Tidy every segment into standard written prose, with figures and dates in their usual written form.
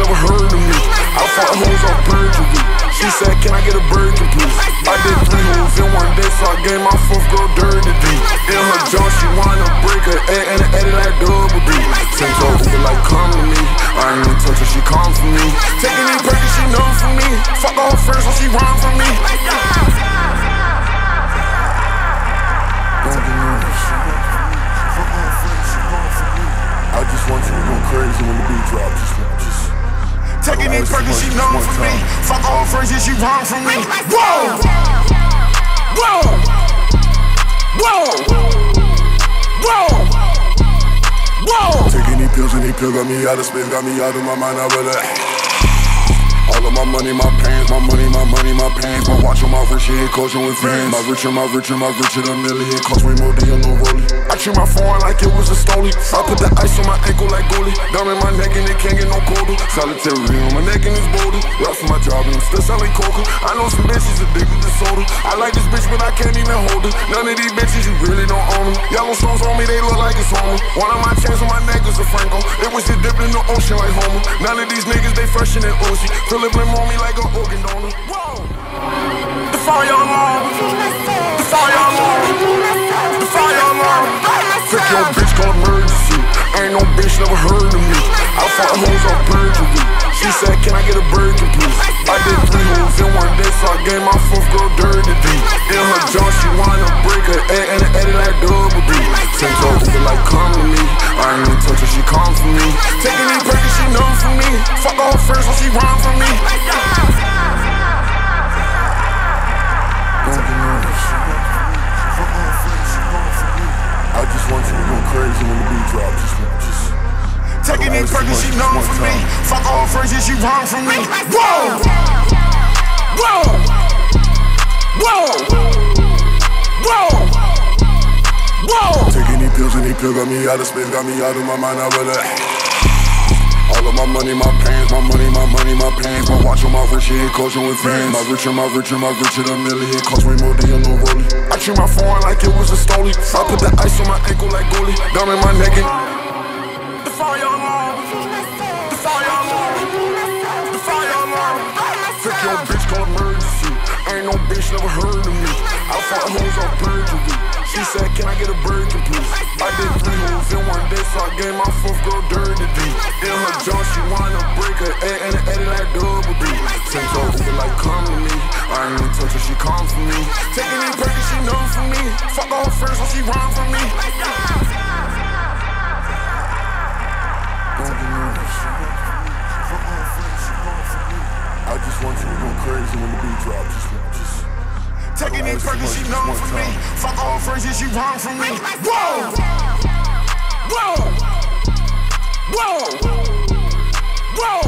never heard of me. I fought hoes off perjury. She said, can I get a burger, please? I did 3 hoes in one day, so I gave my 4th girl dirty D. In her jaw, she wanna break her A and edit like double D. Sent her over like, come to me. I ain't even touch her, she come for me. Taking these breaks, she know for me. Fuck all her friends, so she run from me. Don't be nervous. I just want you to go crazy when the beat drops. Just taking these breaks, she know for me. Fuck all her friends, yeah, she run from me. Whoa! Whoa! Whoa! Whoa! Whoa! Taking these pills and these pills got me out of space, got me out of my mind, I really. All of my money, my pants, my money, my money, my pants. My watch on my wrist, she ain't coaching with fans. My rich and my rich and my rich at a million. Cost me more than no rollie. I treat my phone like it was a stoley. I put the ice on my ankle like goalie. Down in my neck and it can't get no colder. Solitary on my neck and it's bolder. Lost for my job and I'm still selling coca. I know some bitches addicted to soda. I like this bitch but I can't even hold her. None of these bitches, you really don't own them. Yellow stones on me, they look like it's Homer. One of my chains on my neck is a Franco. It was just dipped in the ocean like Homer. None of these niggas, they fresher than Uzi. Philip on me like an organ donor. Whoa! The fire alarm! The fire alarm! The fire alarm! Took your bitch called emergency. Ain't no bitch never heard of me. I fought hoes off perjury. She said, can I get a burger, please? I did 3 hoes in one day, so I gave my 4th girl dirty D. In her jaw, she wanna break her A and edit like double D. Sent her over like, come to me. I ain't even touch her, she come for me. Taking these breaks, she know for me. Fuck all her friends, so she run from me. Don't be nervous. I just want you to go crazy when the beat drops. Just taking these breaks, she know for me. Fuck all her friends, yeah, she run from me. Whoa! Whoa! Whoa! Whoa! Whoa! Taking these pills and these pills got me out of space, got me out of my mind, I really. All of my money, my pants, my money, my money, my pants. My watch on my wrist, she ain't coaching with fans. My rich and my rich and my rich at a million. Cost me more than no rollie. I treat my phone like it was a stoley. I put the ice on my ankle like goalie. Down in my neck and the fire alarm. The fire alarm. The fire alarm. Took your bitch called emergency. Ain't no bitch never heard of me. I fought hoes off perjury. She said, can I get a burger, please? I did 3 hoes in one day, so I gave my 4th girl dirty D. In her jaw, she wanna break her A and edit like double D. Sent her over like, come to me. I ain't even touch her, she come for me. Taking these breaks, she know for me. Fuck all her friends, so she run from me. Don't be nervous. I just want you to go crazy when the beat drops. Just taking these breaks, she know for me. Fuck all her friends, yeah, she run from me. Whoa! Whoa! Whoa! Whoa!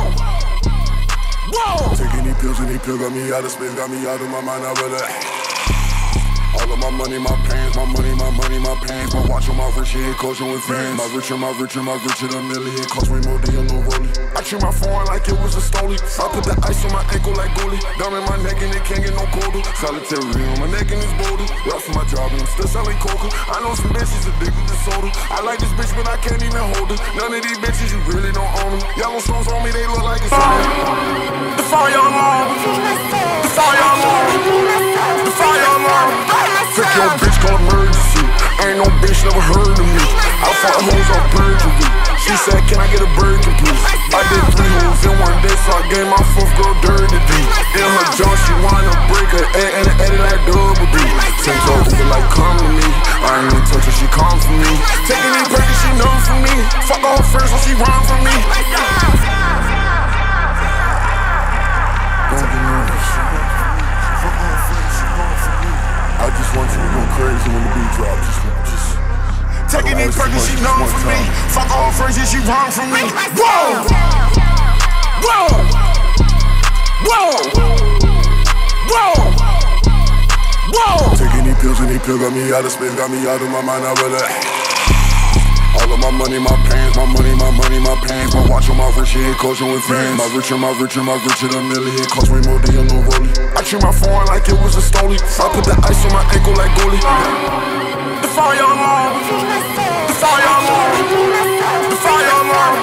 Whoa! Taking these pills and these pills got me out of space, got me out of my mind, I really. All of my money, my pants, my money, my money, my pants. My watch on my wrist, she ain't coaching with fans. My rich and my rich and my rich at a million. Cost me more than no rollie. I treat my phone like it was a stoley. I put the ice on my ankle like goalie. Down in my neck and it can't get no colder. Solitary on my neck and it's bolder. Lost for my job and I'm still selling coca. I know some bitches addicted to soda. I like this bitch but I can't even hold her. None of these bitches, you really don't own them. Yellow stones on me, they look like it's Homer. The fire alarm. The fire alarm. The fire alarm. Took your bitch called emergency. Ain't no bitch never heard of me. I fought hoes off perjury. She said, can I get a burger, please? I did 3 hoes in one day, so I gave my 4th girl dirty D. In her jaw, she wanna break her A and edit like double D. Sent her over like, come to me. I ain't even touch her, she come for me. Taking these breaks, she know for me. Fuck all her friends, so she run from me. Don't be nervous. I just want you to go crazy when the beat drops. Just taking these breaks, she know for me. Fuck all her friends, yeah, she run from me. Whoa! Whoa! Whoa! Whoa! Whoa! Taking these pills and these pills got me out of space, got me out of my mind, I really. All of my money, my pants, my money, my money, my pants. My watch on my wrist, she ain't coaching with fans. My rich and my rich and my rich at a million. Cost me more than no rollie. I treat my phone like it was a stoley. I put the ice on my ankle like goalie. The fire alarm. The fire alarm. The fire alarm.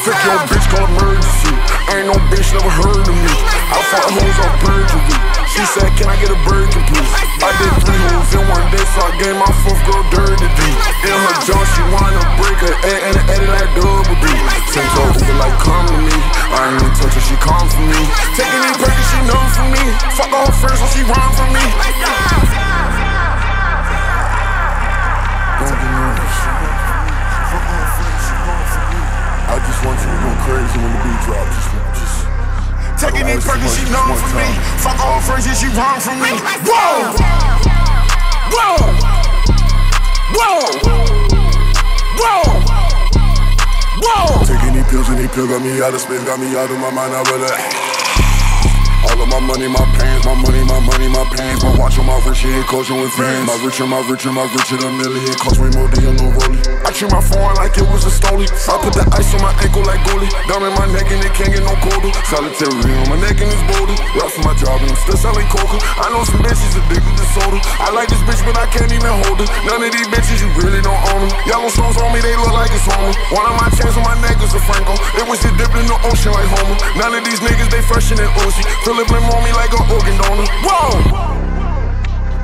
Took your bitch called emergency. Ain't no bitch never heard of me. I fought hoes off perjury. She said, can I get a Birkin, please? I did 3 moves in one day, so I gave my 4th girl dirty D. In her junk, she wanna break her A and edit like double D. Sent her over like, come to me. I ain't even touch her, she come for me. Taking these breakers, she know for me. Fuck all her friends, so she run from me. Don't get nervous. I just want you to go crazy when the beat drops. Taking these burgers, she known for me. Fuck all friends, yeah, she run from me. Whoa! Whoa! Whoa! Whoa! Whoa! Taking these pills and these pills got me out of space, got me out of my mind, I really. All of my money, my pants, my money, my money, my pants. My watch on my wrist, she ain't coaching with friends. My rich and a million, cost me more than your little rollie. I treat my phone like it was a stoley. I put the ice on my ankle like goalie. Down in my neck and it can't get no colder. Solitary on my neck and it's boulder. Rough for my job and I'm still selling coca. I know some bitches addicted to soda. I like this bitch but I can't even hold her. None of these bitches, you really don't own them. Yellow stones on me, they look like it's Homer. One of my chains on my neck is a Franco. It was just dipped in the ocean like Homer. None of these niggas, they fresher than Uzi. Philip Lim on me like an organ donor. Whoa!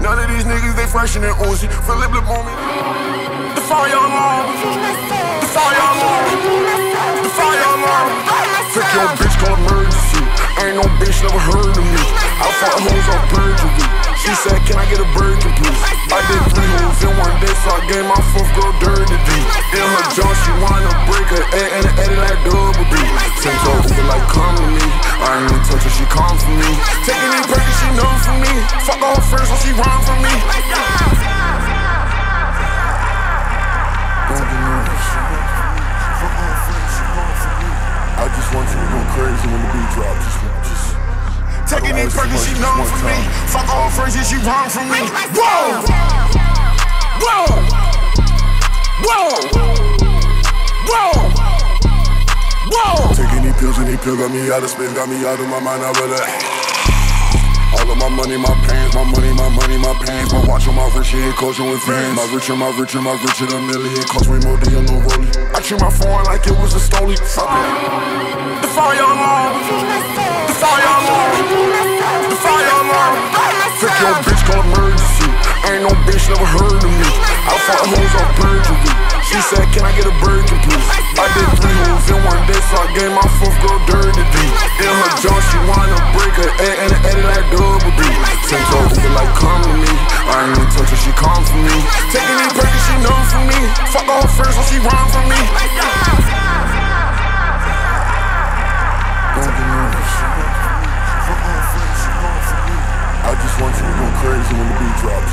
None of these niggas, they fresher than Uzi. Philip Lim on me. The fire alarm. The fire alarm. The fire alarm. Took your bitch, call emergency. Ain't no bitch never heard of me. I fought hoes on perjury. She said, can I get a Birkin, please? I did 3 moves in one day, so I gave my 4th girl dirty D. In her junk, she wanna break her A and edit like double D. Sent her over like, come to me. I ain't even touch her, she come for me. Taking these breakers, she know for me. Fuck all her friends, so she run from me. Don't get nervous. I just want you to go crazy when the beat drops. Taking these burgers, she known for me. Fuck all her friends, yeah, she run from me. Whoa! Whoa! Whoa! Whoa! Whoa! Taking these pills and these pills got me out of space, got me out of my mind, I really. All of my money, my pants, my money, my money, my pants. My watch on my wrist, she ain't coaching with friends. My rich and a million, cost me more than your little rollie. I treat my phone like it was a stoley. The fire alarm. The fire alarm. The fire alarm. Took your bitch, call emergency. Ain't no bitch never heard of me. I fought hoes off perjury. She said, can I get a Birkin, please? I did 3 moves in one day, so I gave my 4th girl dirty D. In her junk, she wanna break her A and edit like double D. Sent her over like, come to me. I ain't even touch her, she come for me. Taking these breakers, she know for me. Fuck all her friends, so she run from me. Don't get nervous. I just want you to go crazy when the beat drops.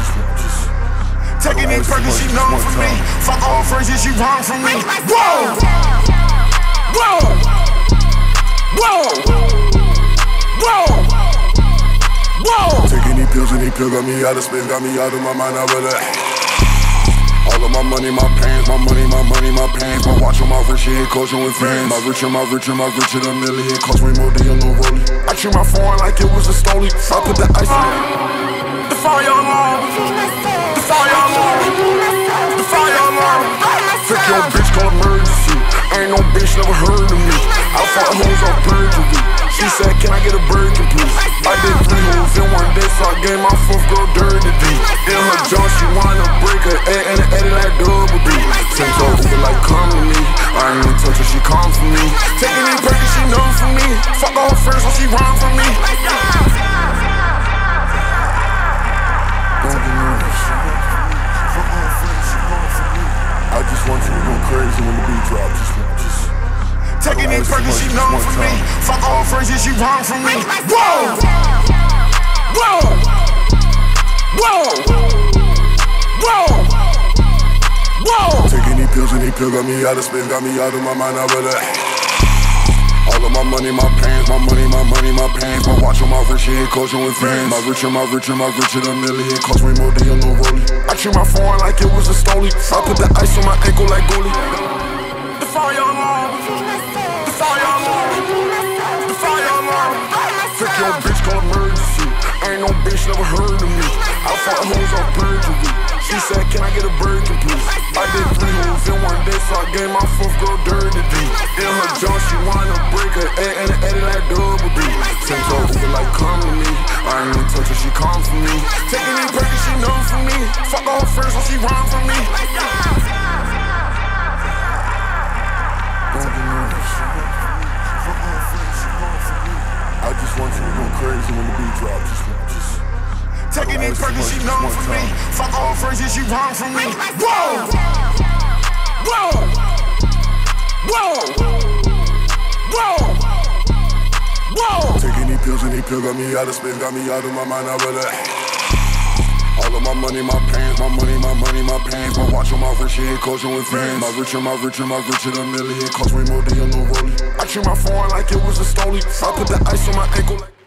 Taking these burgers, she known for me. Fuck all her friends, yeah, she run from me. Whoa! Whoa! Whoa! Whoa! Whoa! Taking these pills and these pills got me out of space, got me out of my mind, I really. All of my money, my pants, my money, my money, my pants. My watch on my wrist, she ain't coaching with friends. My rich and a million, cost me more than your little rollie. I treat my phone like it was a stoley. I put the ice on the fire alarm. The fire alarm. The fire alarm. Took your bitch, call emergency. Ain't no bitch never heard of me. I fought hoes off perjury. She said, can I get a Birkin, please? I did 3 moves in one day, so I gave my 4th girl dirty D. In her junk, she wanna break her A and edit like double D. Sent her over like, come to me. I ain't even touch her, she come for me. Taking these breakers, she know for me. Fuck all her friends, so she run from me. Don't get nervous. I just want you to go crazy when the beat drops. Taking these burgers, she known for me. Fuck all her friends, yeah, she run from me. Whoa! Whoa! Whoa! Whoa! Whoa! Taking these pills and these pills got me out of space, got me out of my mind, I really. All of my money, my pants, my money, my money, my pants. My watch on my wrist, she ain't coaching with friends. My rich and a million, cost me more than your little rollie. I treat my phone like it was a stoley. I put the ice on my ankle like goalie. The fire alarm. The fire alarm. The fire alarm. Took your bitch, call emergency. Ain't no bitch never heard of me. I fought hoes off perjury. She said, can I get a Birkin, please? I did 3 moves in one day, so I gave my 4th girl dirty D. In her junk, she wanna break her A and edit me like double D. Send her Uber like come to me. I ain't in touch her, she come for me. Taking these breaks, she known for me. Fuck all her friends when she run from me. Don't get nervous. Fuck all her friends, she run from me. I just want you to go crazy when the beat drops. Just taking these breaks, she known for me. Fuck all her friends, she run from me. Whoa! Whoa! Whoa! Whoa! Whoa! Taking these pills and these pills got me out of space, got me out of my mind, I really. All of my money, my pants, my money, my money, my pants. My watch on my wrist, she ain't coaching with fans. My rich and my rich and my rich and a million. Cost me more than your little rollie. I treat my phone like it was a stoley. I put the ice on my ankle like